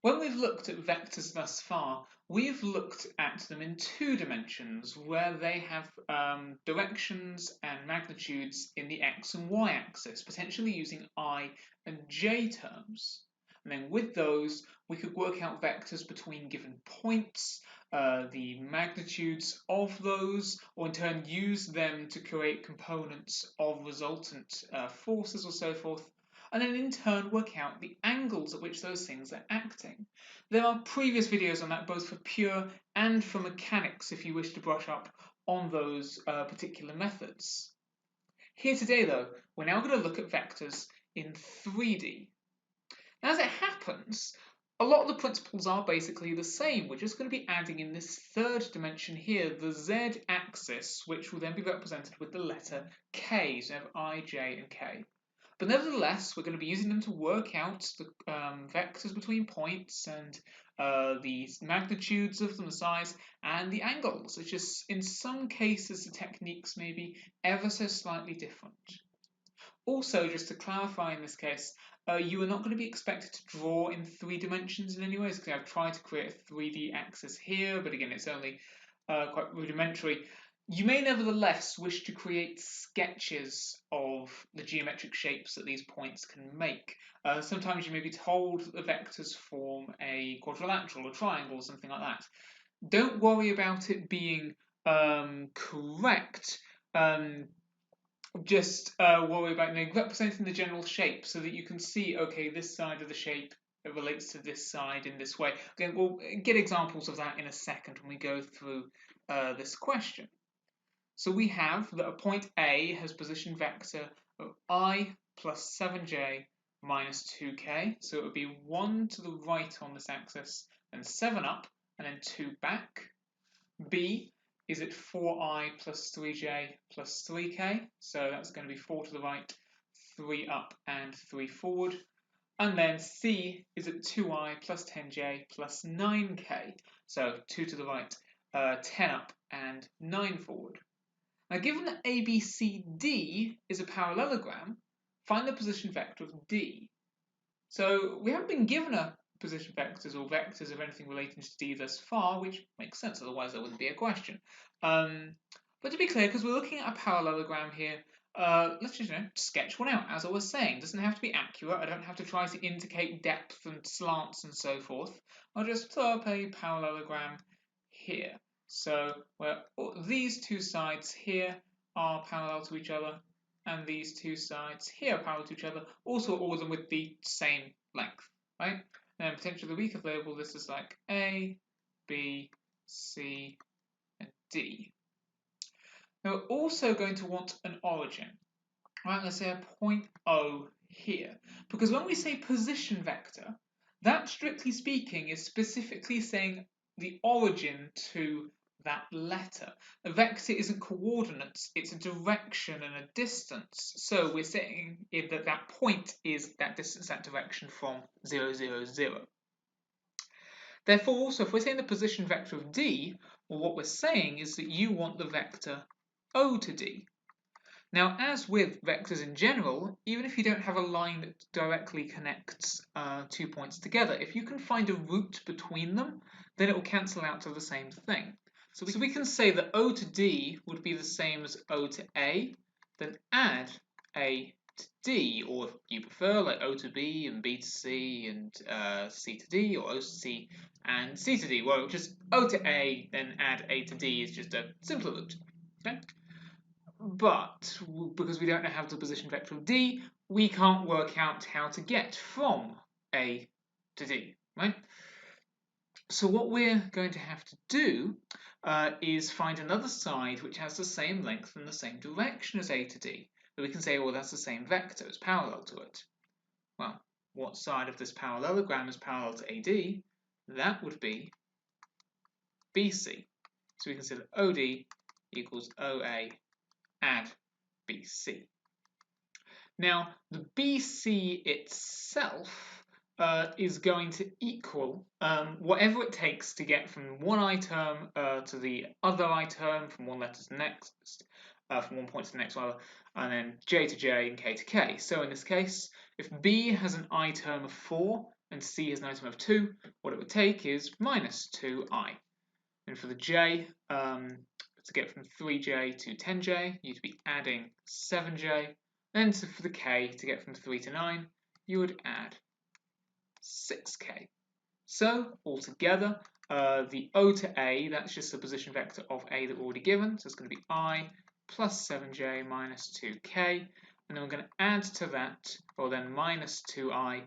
When we've looked at vectors thus far, we've looked at them in two dimensions where they have directions and magnitudes in the x and y axis, potentially using I and j terms. And then with those, we could work out vectors between given points, the magnitudes of those, or in turn use them to create components of resultant forces or so forth, and then in turn work out the angles at which those things are acting. There are previous videos on that, both for pure and for mechanics, if you wish to brush up on those particular methods. Here today, though, we're now going to look at vectors in 3D. Now, as it happens, a lot of the principles are basically the same. We're just going to be adding in this third dimension here, the z-axis, which will then be represented with the letter k, so we have I, j, and k. But nevertheless, we're going to be using them to work out the vectors between points and the magnitudes of them, the size, and the angles. It's just, in some cases, the techniques may be ever so slightly different. Also, just to clarify in this case, you are not going to be expected to draw in 3 dimensions in any ways, because I've tried to create a 3D axis here, but again, it's only quite rudimentary. You may nevertheless wish to create sketches of the geometric shapes that these points can make. Sometimes you may be told that the vectors form a quadrilateral or triangle or something like that. Don't worry about it being correct. Just worry about representing the general shape so that you can see, okay, this side of the shape relates to this side in this way. Okay, we'll get examples of that in a second when we go through this question. So we have that a point A has position vector of I plus 7j minus 2k. So it would be 1 to the right on this axis, and 7 up, and then 2 back. B is at 4i plus 3j plus 3k. So that's going to be 4 to the right, 3 up, and 3 forward. And then C is at 2i plus 10j plus 9k. So 2 to the right, 10 up, and 9 forward. Now, given that ABCD is a parallelogram, find the position vector of D. So we haven't been given a position vectors or vectors of anything relating to D thus far, which makes sense, otherwise there wouldn't be a question. But to be clear, because we're looking at a parallelogram here, let's just sketch one out, as I was saying. It doesn't have to be accurate. I don't have to try to indicate depth and slants and so forth. I'll just throw up a parallelogram here. So where these two sides here are parallel to each other, and these two sides here are parallel to each other, also all of them with the same length, right? And then potentially we could label this as like A, B, C, and D. Now we're also going to want an origin. Right, let's say a point O here. Because when we say position vector, that strictly speaking is specifically saying the origin to that letter. A vector isn't coordinates, it's a direction and a distance. So we're saying that that point is that distance, that direction from 0, 0, 0. Therefore, also, if we're saying the position vector of D, well, what we're saying is that you want the vector O to D. Now, as with vectors in general, even if you don't have a line that directly connects 2 points together, if you can find a root between them, then it will cancel out to the same thing. So we can say that O to D would be the same as O to A, then add A to D, or if you prefer, like O to B and B to C and C to D, or O to C and C to D. Well, just O to A, then add A to D is just a simpler route. Okay? But because we don't have the position vector of D, we can't work out how to get from A to D, right? So what we're going to have to do is find another side which has the same length and the same direction as A to D. So we can say, well, that's the same vector, it's parallel to it. Well, what side of this parallelogram is parallel to AD? That would be BC. So we can say that OD equals OA add BC. Now, the BC itself is going to equal whatever it takes to get from one I term to the other I term, from one letter to the next, from one point to the next rather, and then J to J and K to K. So in this case, if B has an I term of 4, and C is an item of 2, what it would take is minus 2i. And for the j, to get from 3j to 10j, you'd be adding 7j. And for the k, to get from 3 to 9, you would add 6k. So altogether, the O to A, that's just the position vector of A that we're already given. So it's going to be I plus 7j minus 2k. And then we're going to add to that, or then minus 2i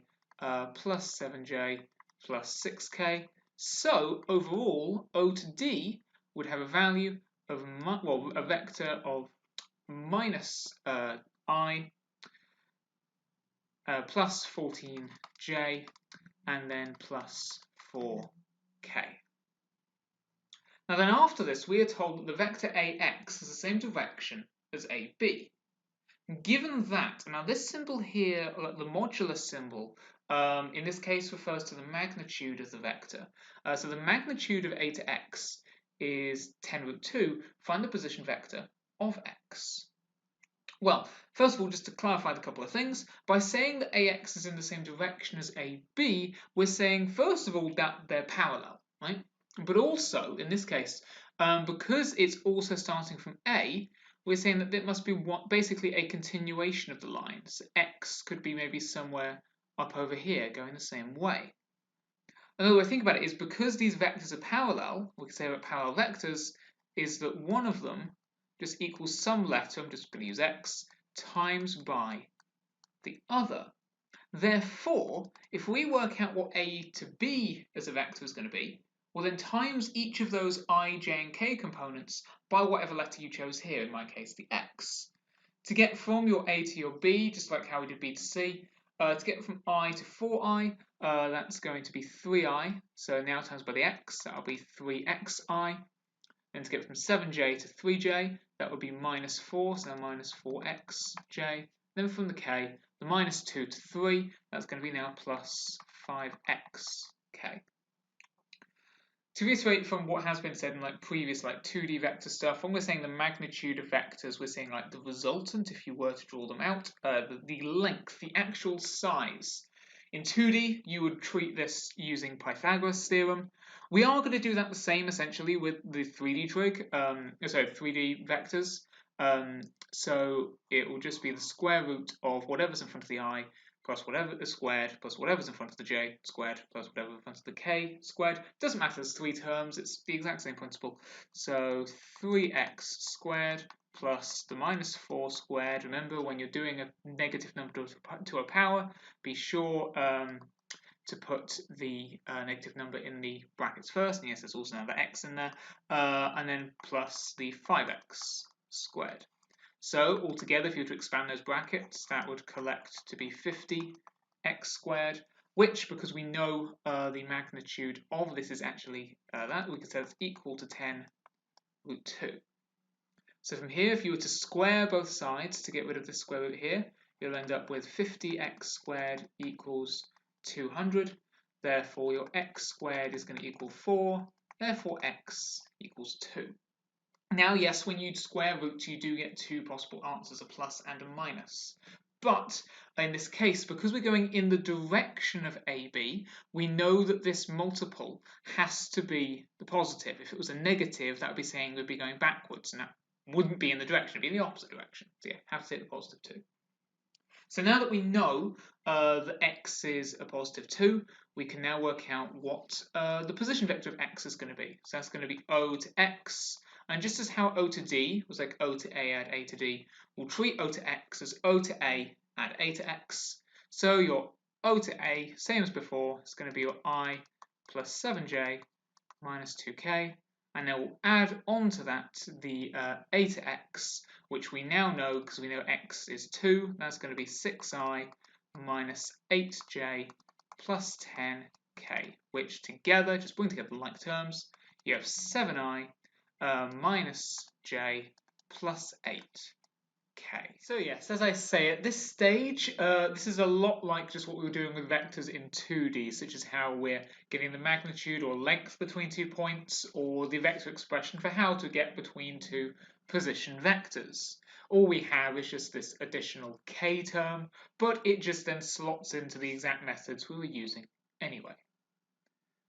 plus 7j plus 6k. So overall, O to D would have a value of, a vector of minus I plus 14j and then plus 4k. Now then after this, we are told that the vector AX has the same direction as AB. Given that, now this symbol here, the modulus symbol, in this case refers to the magnitude of the vector. So the magnitude of A to X is 10 root 2. Find the position vector of X. Well, first of all, just to clarify a couple of things, by saying that AX is in the same direction as AB, we're saying, first of all, that they're parallel, right? But also, in this case, because it's also starting from A, we're saying that it must be basically a continuation of the line. So X could be maybe somewhere up over here, going the same way. Another way to think about it is because these vectors are parallel, we can say about parallel vectors, is that one of them just equals some letter, I'm just going to use x, times by the other. Therefore, if we work out what a to b as a vector is going to be, well then times each of those I, j and k components by whatever letter you chose here, in my case the x. To get from your a to your b, just like how we did b to c, to get from I to 4i, that's going to be 3i, so now times by the x, that'll be 3xi. Then to get from 7j to 3j, that would be minus 4, so minus 4xj. Then from the k, the minus 2 to 3, that's going to be now plus 5xk. To reiterate from what has been said in previous 2D vector stuff, when we're saying the magnitude of vectors, we're saying the resultant, if you were to draw them out, the length, the actual size. In 2D, you would treat this using Pythagoras' theorem. We are going to do that the same essentially with the 3D trig, 3D vectors. So it will just be the square root of whatever's in front of the I plus whatever is squared plus whatever's in front of the j squared plus whatever in front of the k squared. Doesn't matter, there's 3 terms, it's the exact same principle. So 3x squared plus the minus 4 squared. Remember, when you're doing a negative number to a power, be sure to put the negative number in the brackets first, and yes, there's also another x in there, and then plus the 5x squared. So altogether, if you were to expand those brackets, that would collect to be 50x squared, which, because we know the magnitude of this is actually that, we could say that's equal to 10 root 2. So from here, if you were to square both sides to get rid of the square root here, you'll end up with 50x squared equals 200. Therefore, your x squared is going to equal 4. Therefore, x equals 2. Now, yes, when you square roots, you do get 2 possible answers, a plus and a minus. But in this case, because we're going in the direction of AB, we know that this multiple has to be the positive. If it was a negative, that would be saying we'd be going backwards, and that wouldn't be in the direction, it'd be in the opposite direction. So yeah, have to take the positive 2. So now that we know that x is a positive 2, we can now work out what the position vector of x is going to be. So that's going to be O to x. And just as how O to D was like O to A add A to D, we'll treat O to x as O to A add A to x. So your O to A, same as before, it's going to be your I plus 7j minus 2k. And then we'll add on to that the A to x, which we now know because we know x is 2. That's going to be 6i minus 8j plus 10k, which together, just putting together the like terms, you have 7i minus j plus 8k. So yes, as I say, at this stage, this is a lot like just what we were doing with vectors in 2D, such as how we're getting the magnitude or length between 2 points, or the vector expression for how to get between 2 position vectors. All we have is just this additional k term, but it just then slots into the exact methods we were using anyway.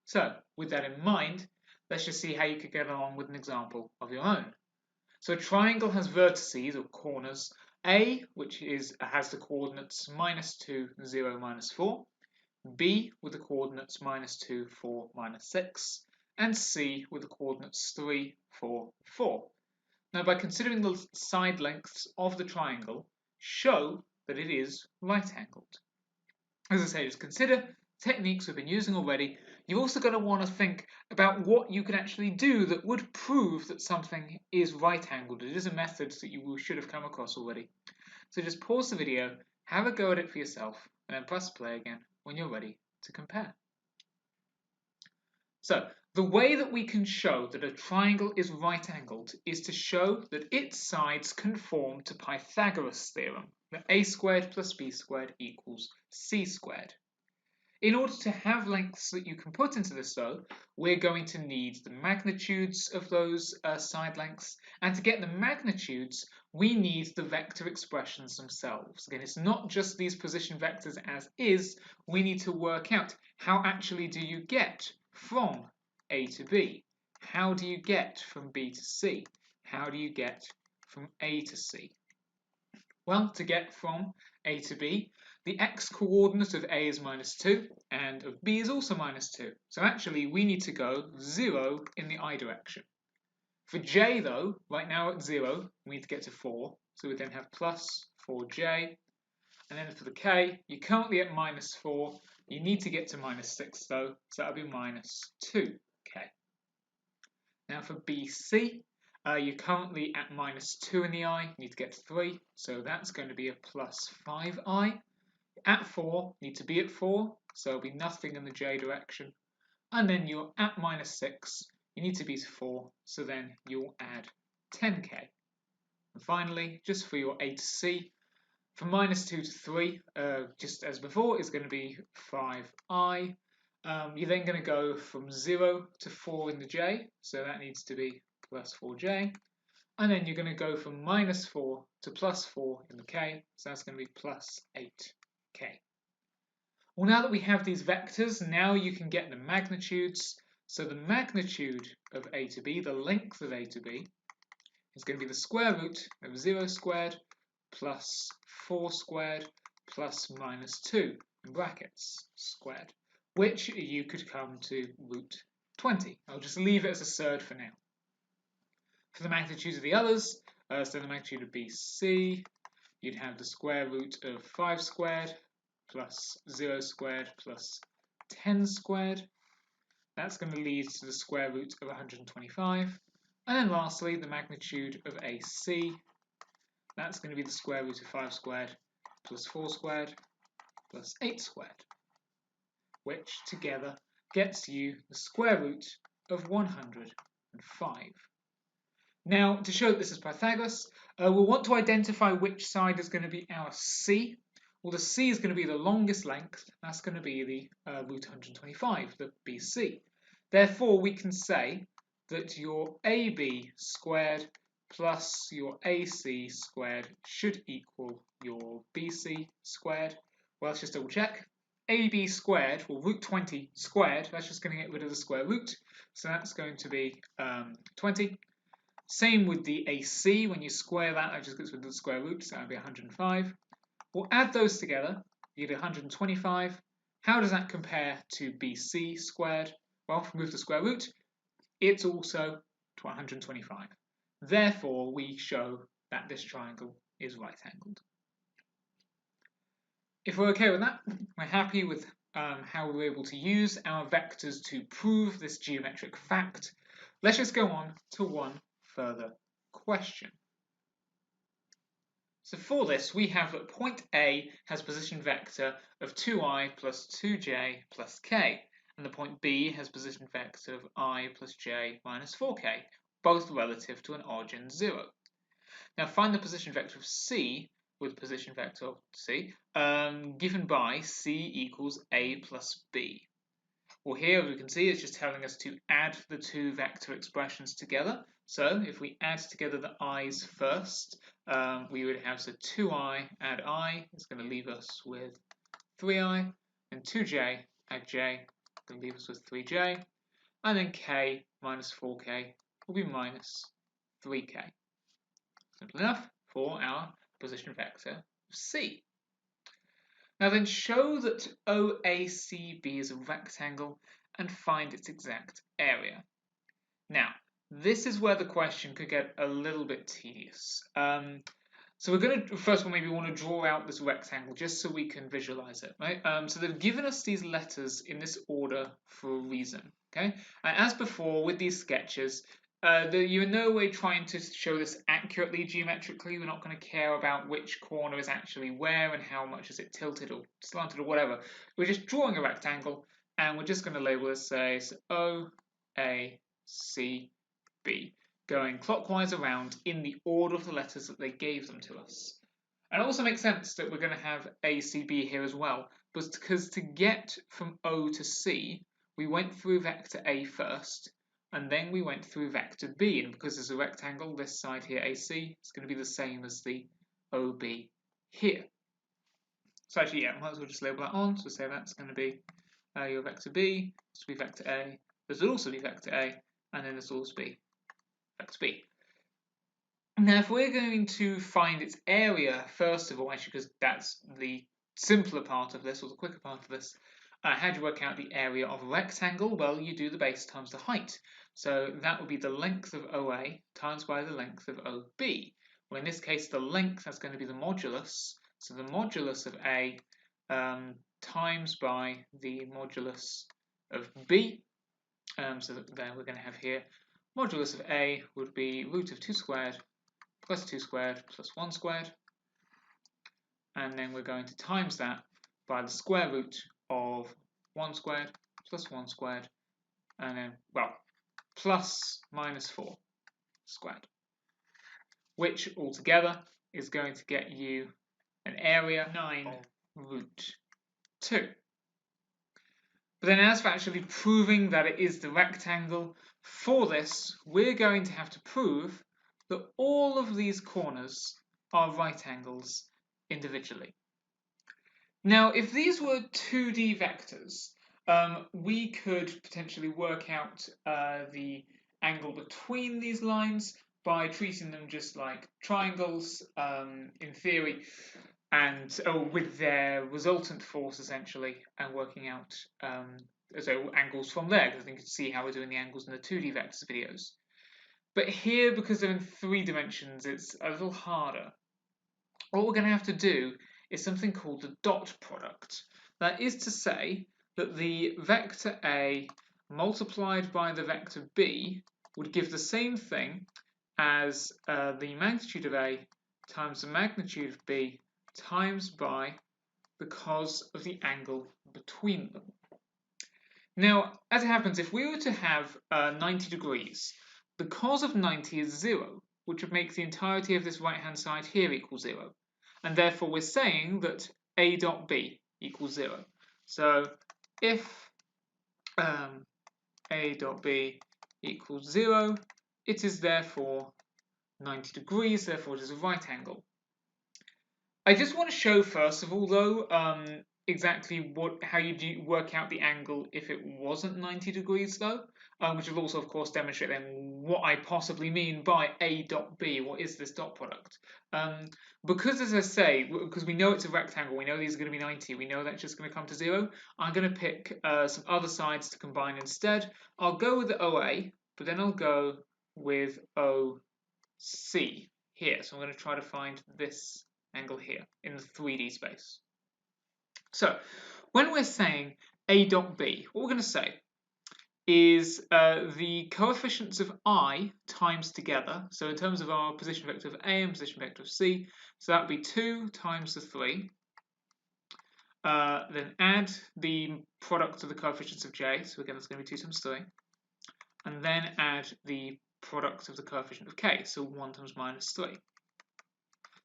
So, with that in mind, let's just see how you could get along with an example of your own. So a triangle has vertices or corners, A, which has the coordinates -2, 0, -4, B with the coordinates -2, 4, -6, and C with the coordinates 3, 4, 4. Now, by considering the side lengths of the triangle, show that it is right-angled. As I say, just consider techniques we've been using already. You've also got to want to think about what you can actually do that would prove that something is right-angled. It is a method that you should have come across already. So just pause the video, have a go at it for yourself, and then press play again when you're ready to compare. So, the way that we can show that a triangle is right-angled is to show that its sides conform to Pythagoras' theorem, that a squared plus b squared equals c squared. In order to have lengths that you can put into this though, we're going to need the magnitudes of those side lengths, and to get the magnitudes, we need the vector expressions themselves. Again, it's not just these position vectors as is, we need to work out how actually do you get from A to B? How do you get from B to C? How do you get from A to C? Well, to get from A to B, the x-coordinate of A is -2 and of B is also -2. So actually we need to go 0 in the I direction. For J though, right now at 0, we need to get to 4. So we then have plus 4J. And then for the K, you're currently at -4. You need to get to -6 though, so that'll be -2K. Now for BC, you're currently at -2 in the I, you need to get to 3, so that's going to be a +5I. At 4, you need to be at 4, so it'll be nothing in the J direction. And then you're at -6, you need to be to 4, so then you'll add 10K. And finally, just for your A to C, from -2 to 3, just as before, is going to be 5I. You're then going to go from 0 to 4 in the J, so that needs to be +4J. And then you're going to go from -4 to +4 in the K, so that's going to be +8K. Well, now that we have these vectors, now you can get the magnitudes. So the magnitude of A to B, the length of A to B, is going to be the square root of 0 squared plus 4 squared plus -2 in brackets squared, which you could come to root 20. I'll just leave it as a surd for now. For the magnitudes of the others, so the magnitude of BC, you'd have the square root of 5 squared plus 0 squared plus 10 squared. That's going to lead to the square root of 125. And then lastly, the magnitude of AC, that's going to be the square root of 5 squared plus 4 squared plus 8 squared, which together gets you the square root of 105. Now, to show that this is Pythagoras, we'll want to identify which side is going to be our C. Well, the C is going to be the longest length. That's going to be the root 125, the BC. Therefore, we can say that your AB squared plus your AC squared should equal your BC squared. Well, let's just double check. AB squared, well, root 20 squared, that's just going to get rid of the square root. So that's going to be 20. Same with the AC, when you square that, that just gets rid of the square root, so that would be 105. We'll add those together, you get 125. How does that compare to BC squared? Well, remove the square root, it's also 125. Therefore, we show that this triangle is right-angled. If we're okay with that, we're happy with how we're able to use our vectors to prove this geometric fact. Let's just go on to one further question. So for this, we have that point A has position vector of 2i plus 2j plus k, and the point B has position vector of I plus j minus 4k, both relative to an origin 0. Now find the position vector of C with position vector of C, given by C equals A plus B. Well, here we can see it's just telling us to add the two vector expressions together. So if we add together the i's first, we would have, so 2i add I is going to leave us with 3i, and 2j add j, going to leave us with 3j, and then k minus 4k will be minus 3k. Simple enough for our position vector C. Now then show that OACB is a rectangle and find its exact area. Now, this is where the question could get a little bit tedious. So we're going to, first of all, maybe want to draw out this rectangle just so we can visualize it, right? So they've given us these letters in this order for a reason, okay? And as before, with these sketches, you're in no way trying to show this accurately geometrically. We're not going to care about which corner is actually where and how much is it tilted or slanted or whatever. We're just drawing a rectangle, and we're just going to label this, say, O, A, C, B, going clockwise around in the order of the letters that they gave them to us. And it also makes sense that we're going to have A, C, B here as well, because to get from O to C, we went through vector A first, and then we went through vector B, and because there's a rectangle, this side here, AC, it's going to be the same as the OB here. So actually, yeah, might as well just label that on, so say that's going to be your vector B, this will be vector A, this will also be vector A, and then this will also be vector B. Now, if we're going to find its area, first of all, actually, because that's the simpler part of this, or the quicker part of this, how do you work out the area of a rectangle? Well, you do the base times the height. So that would be the length of OA times by the length of OB. Well, in this case, the length is going to be the modulus. So the modulus of A times by the modulus of B. So there we're going to have here, modulus of A would be root of 2 squared plus 2 squared plus 1 squared. And then we're going to times that by the square root of 1 squared plus 1 squared, and then, well, plus minus 4 squared, which altogether is going to get you an area 9 root 2. But then as for actually proving that it is the rectangle, for this, we're going to have to prove that all of these corners are right angles individually. Now, if these were 2D vectors, we could potentially work out the angle between these lines by treating them just like triangles in theory, and with their resultant force essentially, and working out so angles from there, because I think you can see how we're doing the angles in the 2D vectors videos. But here, because they're in 3 dimensions, it's a little harder. What we're going to have to do is something called the dot product. That is to say that the vector A multiplied by the vector B would give the same thing as the magnitude of A times the magnitude of B times by the cos of the angle between them. Now, as it happens, if we were to have 90 degrees, the cos of 90 is 0, which would make the entirety of this right-hand side here equal 0. And therefore, we're saying that A dot B equals 0. So if A dot B equals 0, it is therefore 90 degrees, therefore it is a right angle. I just want to show, first of all, though, exactly how you work out the angle if it wasn't 90 degrees, though, which will also, of course, demonstrate then what I possibly mean by A dot B. What is this dot product? Because, as I say, because we know it's a rectangle, we know these are going to be 90, we know that's just going to come to 0, I'm going to pick some other sides to combine instead. I'll go with the OA, but then I'll go with OC here. So I'm going to try to find this angle here in the 3D space. So when we're saying A dot B, what we're going to say is the coefficients of I times together. So in terms of our position vector of A and position vector of C, so that would be 2 times the 3. Then add the product of the coefficients of J, so again that's going to be 2 times 3. And then add the product of the coefficient of K, so 1 times minus 3.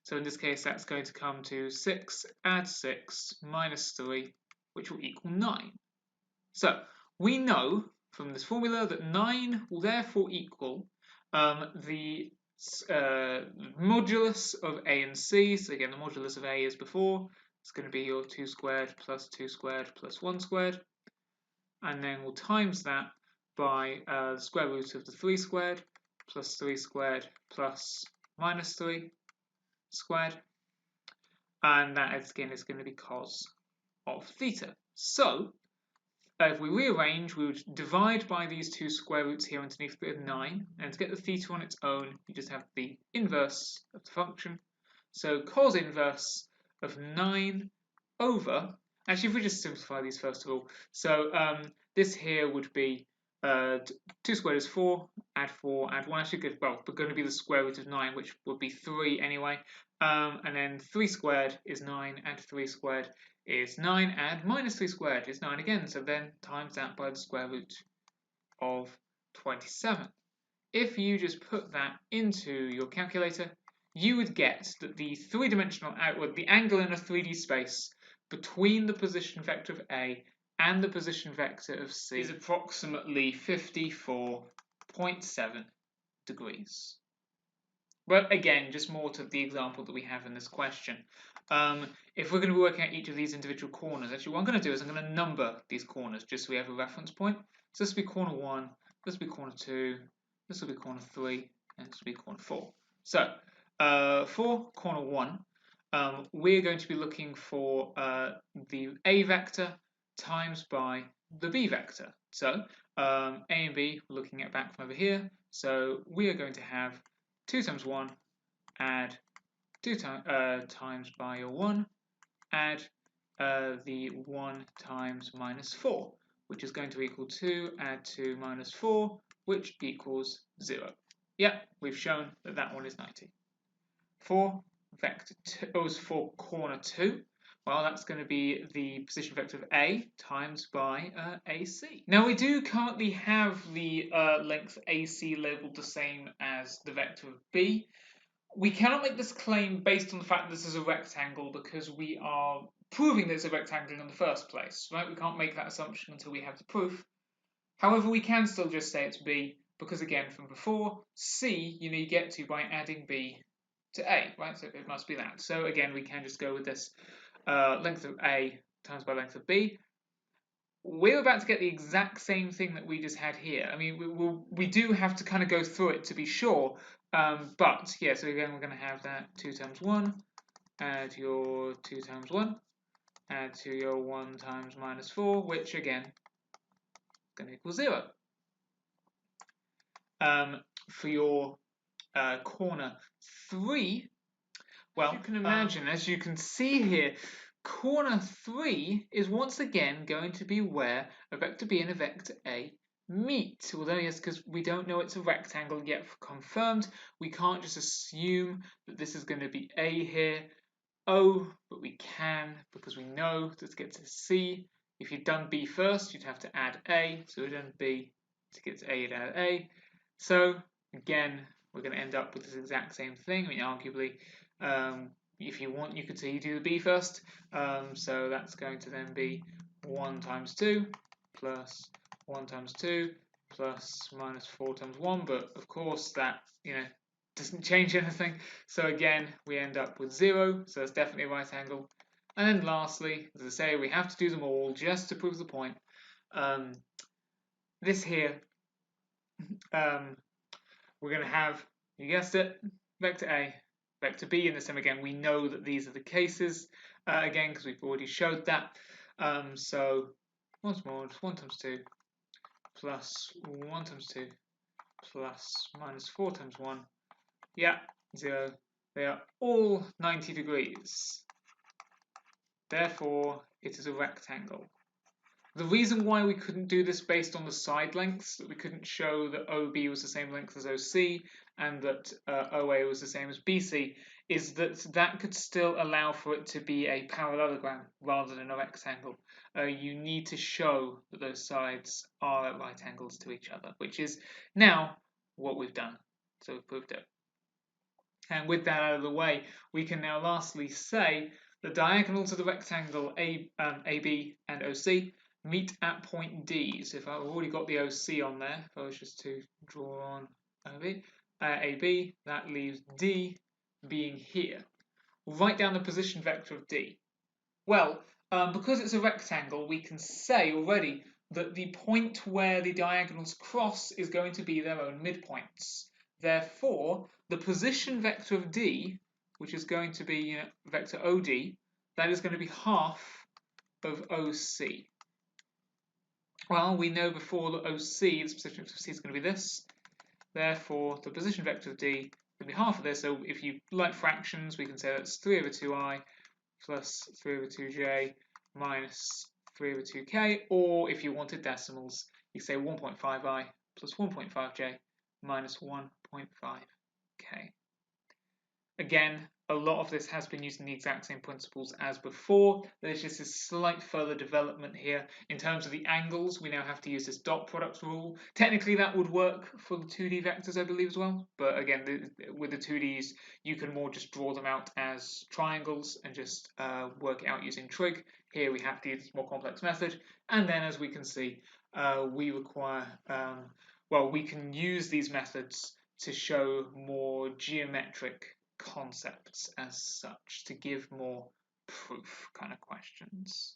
So in this case that's going to come to 6, add 6, minus 3, which will equal 9. So we know from this formula that 9 will therefore equal the modulus of A and C. So again, the modulus of A is before. It's going to be your 2 squared plus 2 squared plus 1 squared. and then we'll times that by the square root of the 3 squared plus 3 squared plus minus 3 squared, and that again is going to be cos of theta. So if we rearrange, we would divide by these two square roots here underneath the 9, and to get the theta on its own, you just have the inverse of the function. So cos inverse of 9 over, actually if we just simplify these first of all, so this here would be 2 squared is 4, add 1, actually good, well, we're going to be the square root of 9, which would be 3 anyway, and then 3 squared is 9, add 3 squared is 9, and minus 3 squared is 9 again, so then times that by the square root of 27. If you just put that into your calculator, you would get that the three-dimensional outward, the angle in a 3D space between the position vector of A and the position vector of C is approximately 54.7 degrees. But again, just more to the example that we have in this question. If we're going to be working out each of these individual corners, actually what I'm going to do is I'm going to number these corners just so we have a reference point. So this will be corner 1, this will be corner 2, this will be corner 3, and this will be corner 4. So for corner 1, we're going to be looking for the A vector times by the B vector. So A and B, we're looking at back from over here. So we are going to have 2 times 1, add 2 times by your 1, add the 1 times minus 4, which is going to equal 2, add 2 minus 4, which equals 0. Yeah, we've shown that that one is 90. For vector 2, for corner 2, well, that's going to be the position vector of A times by AC. Now, we do currently have the length AC labelled the same as the vector of B. We cannot make this claim based on the fact that this is a rectangle because we are proving that it's a rectangle in the first place, right? We can't make that assumption until we have the proof. However, we can still just say it's B because, again, from before, C, you get to by adding B to A, right? So it must be that. So again, we can just go with this length of A times by length of B. We're about to get the exact same thing that we just had here. I mean, we do have to kind of go through it to be sure, but yeah, so again, we're going to have that 2 times 1, add your 2 times 1, add to your 1 times minus 4, which again, is going to equal 0. For your corner 3, well, you can imagine, as you can see here, corner 3 is once again going to be where a vector B and a vector A meet. Although, yes, because we don't know it's a rectangle yet confirmed, we can't just assume that this is going to be A here. O, but we can, because we know that to get to C, if you'd done B first, you'd have to add A. So we've done B to get to A, you'd add A. So, again, we're going to end up with this exact same thing. I mean, arguably, if you want, you could say you do the B first. So that's going to then be 1 times 2 plus 1 times 2 plus minus 4 times 1. But of course, that doesn't change anything. So again, we end up with 0. So it's definitely a right angle. And then lastly, as I say, we have to do them all just to prove the point. This here, we're going to have, you guessed it, vector A, vector B, and this time again we know that these are the cases again because we've already showed that. So once more, it's 1 times 2 plus 1 times 2 plus minus 4 times 1. Yeah, 0. They are all 90 degrees. Therefore, it is a rectangle. The reason why we couldn't do this based on the side lengths, that we couldn't show that OB was the same length as OC and that OA was the same as BC, is that that could still allow for it to be a parallelogram rather than a rectangle. You need to show that those sides are at right angles to each other, which is now what we've done. So we've proved it. And with that out of the way, we can now lastly say the diagonals of the rectangle AB and OC meet at point D. So if I've already got the OC on there, if I was just to draw on AB, that leaves D being here. We'll write down the position vector of D. Well, because it's a rectangle, we can say already that the point where the diagonals cross is going to be their own midpoints. Therefore, the position vector of D, which is going to be vector OD, that is going to be half of OC. Well, we know before that OC, the position vector of C is going to be this. Therefore, the position vector of D is going to be half of this. So if you like fractions, we can say that's 3 over 2i plus 3 over 2j minus 3 over 2k. Or if you wanted decimals, you say 1.5i plus 1.5j minus 1.5k. Again, a lot of this has been using the exact same principles as before. There's just a slight further development here. In terms of the angles, we now have to use this dot product rule. Technically, that would work for the 2D vectors, I believe, as well. But again, with the 2Ds, you can more just draw them out as triangles and just work it out using trig. Here we have to use this more complex method. And then, as we can see, we require, we can use these methods to show more geometric concepts as such, to give more proof kind of questions.